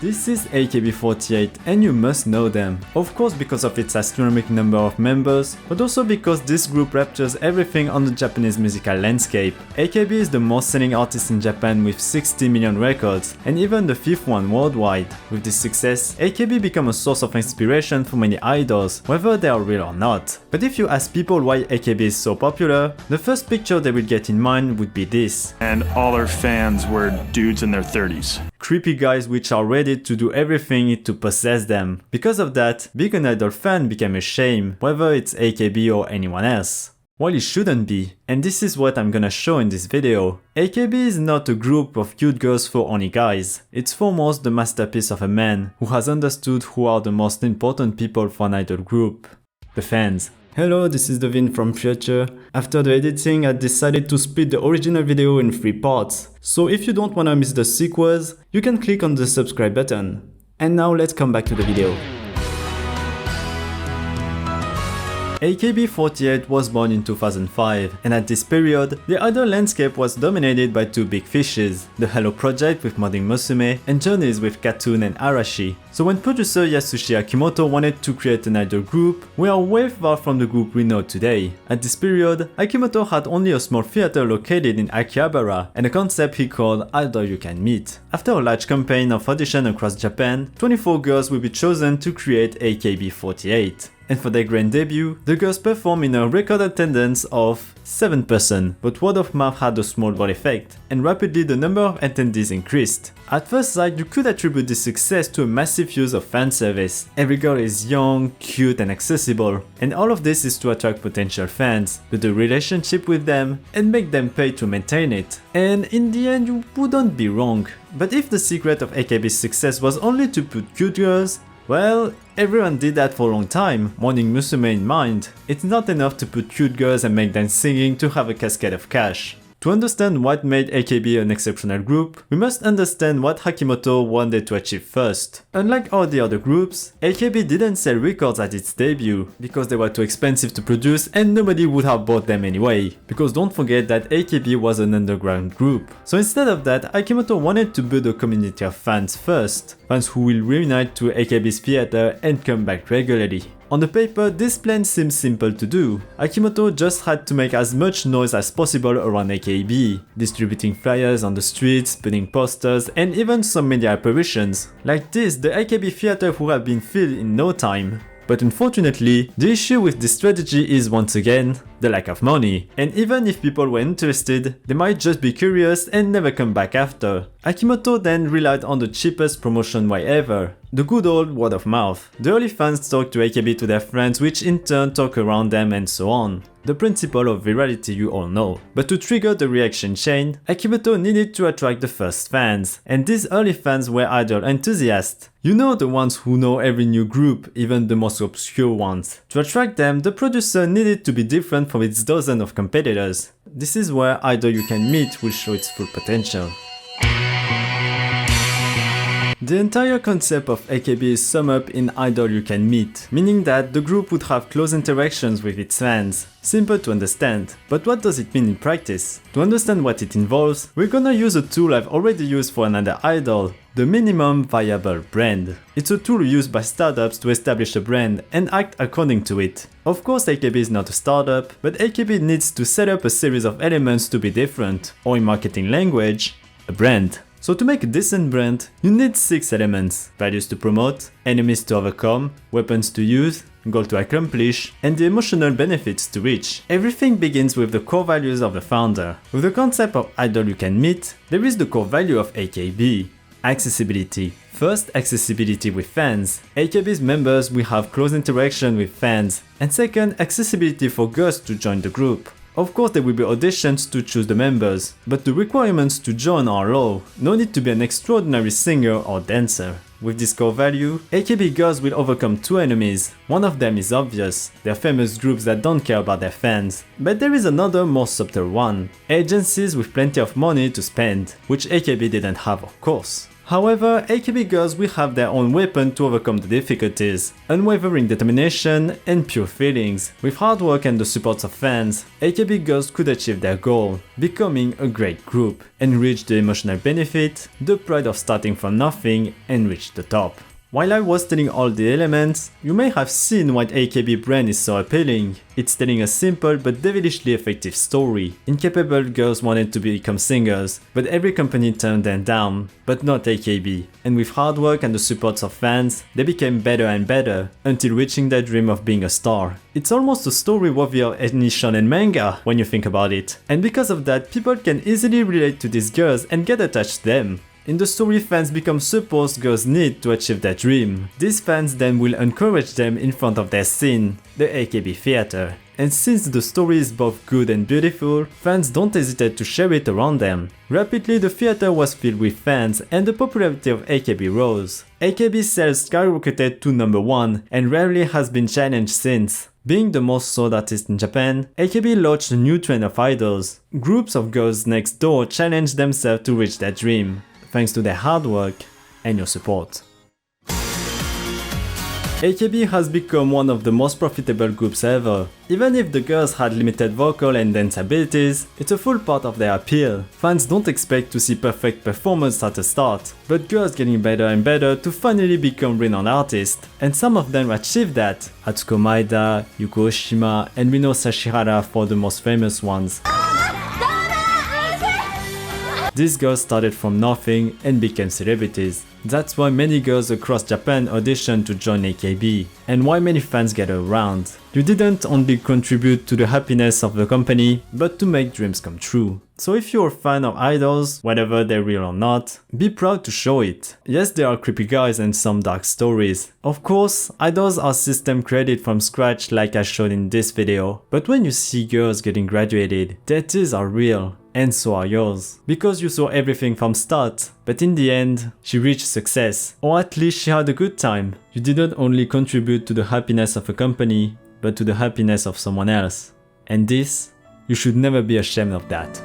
This is AKB48 and you must know them. Of course because of its astronomical number of members, but also because this group captures everything on the Japanese musical landscape. AKB is the most selling artist in Japan with 60 million records, and even the 5th one worldwide. With this success, AKB became a source of inspiration for many idols, whether they are real or not. But if you ask people why AKB is so popular, the first picture they will get in mind would be this. And all our fans were dudes in their 30s. Creepy guys which are ready to do everything to possess them. Because of that, being an idol fan became a shame, whether it's AKB or anyone else. While it shouldn't be, and this is what I'm gonna show in this video. AKB is not a group of cute girls for only guys. It's foremost the masterpiece of a man who has understood who are the most important people for an idol group. The fans. Hello, this is Devin from Future. After the editing, I decided to split the original video in 3 parts. So if you don't wanna miss the sequels, you can click on the subscribe button. And now let's come back to the video. AKB48 was born in 2005, and at this period, the idol landscape was dominated by 2 big fishes, the Hello Project with Modding Musume and Journeys with Katun and Arashi. So when producer Yasushi Akimoto wanted to create an idol group, we are way far from the group we know today. At this period, Akimoto had only a small theater located in Akihabara and a concept he called Idol You Can Meet. After a large campaign of audition across Japan, 24 girls will be chosen to create AKB48. And for their grand debut, the girls performed in a record attendance of 7%, but word of mouth had a small ball effect, and rapidly the number of attendees increased. At first sight, you could attribute this success to a massive use of fan service. Every girl is young, cute and accessible, and all of this is to attract potential fans, build a relationship with them, and make them pay to maintain it. And in the end, you wouldn't be wrong. But if the secret of AKB's success was only to put cute girls, well, everyone did that for a long time, Modding Musume in mind. It's not enough to put cute girls and make them singing to have a cascade of cash. To understand what made AKB an exceptional group, we must understand what Akimoto wanted to achieve first. Unlike all the other groups, AKB didn't sell records at its debut, because they were too expensive to produce and nobody would have bought them anyway. Because don't forget that AKB was an underground group. So instead of that, Akimoto wanted to build a community of fans first. Fans who will reunite to AKB's theater and come back regularly. On the paper, this plan seems simple to do. Akimoto just had to make as much noise as possible around AKB, distributing flyers on the streets, putting posters, and even some media apparitions. Like this, the AKB theater would have been filled in no time. But unfortunately, the issue with this strategy is once again, the lack of money. And even if people were interested, they might just be curious and never come back after. Akimoto then relied on the cheapest promotion way ever, the good old word of mouth. The early fans talk to AKB to their friends, which in turn talk around them and so on. The principle of virality you all know. But to trigger the reaction chain, Akimoto needed to attract the first fans. And these early fans were idol enthusiasts. You know, the ones who know every new group, even the most obscure ones. To attract them, the producer needed to be different from its dozen of competitors. This is where Idol You Can Meet will show its full potential. The entire concept of AKB is summed up in Idol You Can Meet, meaning that the group would have close interactions with its fans. Simple to understand, but what does it mean in practice? To understand what it involves, we're gonna use a tool I've already used for another idol, the minimum viable brand. It's a tool used by startups to establish a brand and act according to it. Of course AKB is not a startup, but AKB needs to set up a series of elements to be different, or in marketing language, a brand. So to make a decent brand, you need 6 elements: values to promote, enemies to overcome, weapons to use, goal to accomplish, and the emotional benefits to reach. Everything begins with the core values of the founder. With the concept of Idol You Can Meet, there is the core value of AKB. Accessibility. First, accessibility with fans. AKB's members will have close interaction with fans. And second, accessibility for girls to join the group. Of course there will be auditions to choose the members, but the requirements to join are low. No need to be an extraordinary singer or dancer. With this core value, AKB girls will overcome 2 enemies. One of them is obvious, they're famous groups that don't care about their fans. But there is another more subtle one. Agencies with plenty of money to spend, which AKB didn't have of course. However, AKB girls will have their own weapon to overcome the difficulties: unwavering determination and pure feelings. With hard work and the support of fans, AKB girls could achieve their goal, becoming a great group, and reach the emotional benefit, the pride of starting from nothing and reach the top. While I was telling all the elements, you may have seen why AKB brand is so appealing. It's telling a simple but devilishly effective story. Incapable girls wanted to become singers, but every company turned them down, but not AKB. And with hard work and the support of fans, they became better and better, until reaching their dream of being a star. It's almost a story worthy of any shonen manga when you think about it. And because of that, people can easily relate to these girls and get attached to them. In the story, fans become support girls need to achieve their dream. These fans then will encourage them in front of their scene, the AKB theater. And since the story is both good and beautiful, fans don't hesitate to share it around them. Rapidly, the theater was filled with fans and the popularity of AKB rose. AKB sales skyrocketed to number 1 and rarely has been challenged since. Being the most sought artist in Japan, AKB launched a new trend of idols. Groups of girls next door challenged themselves to reach their dream, thanks to their hard work and your support. AKB has become one of the most profitable groups ever. Even if the girls had limited vocal and dance abilities, it's a full part of their appeal. Fans don't expect to see perfect performance at the start, but girls getting better and better to finally become renowned artists, and some of them achieved that. Atsuko Maeda, Yuko Oshima, and Rino Sashihara for the most famous ones. These girls started from nothing and became celebrities. That's why many girls across Japan audition to join AKB, and why many fans gather around. You didn't only contribute to the happiness of the company, but to make dreams come true. So if you're a fan of idols, whether they're real or not, be proud to show it. Yes, there are creepy guys and some dark stories. Of course, idols are system created from scratch like I showed in this video, but when you see girls getting graduated, their tears are real. And so are yours. Because you saw everything from start, but in the end, she reached success. Or at least she had a good time. You didn't only contribute to the happiness of a company, but to the happiness of someone else. And this, you should never be ashamed of that.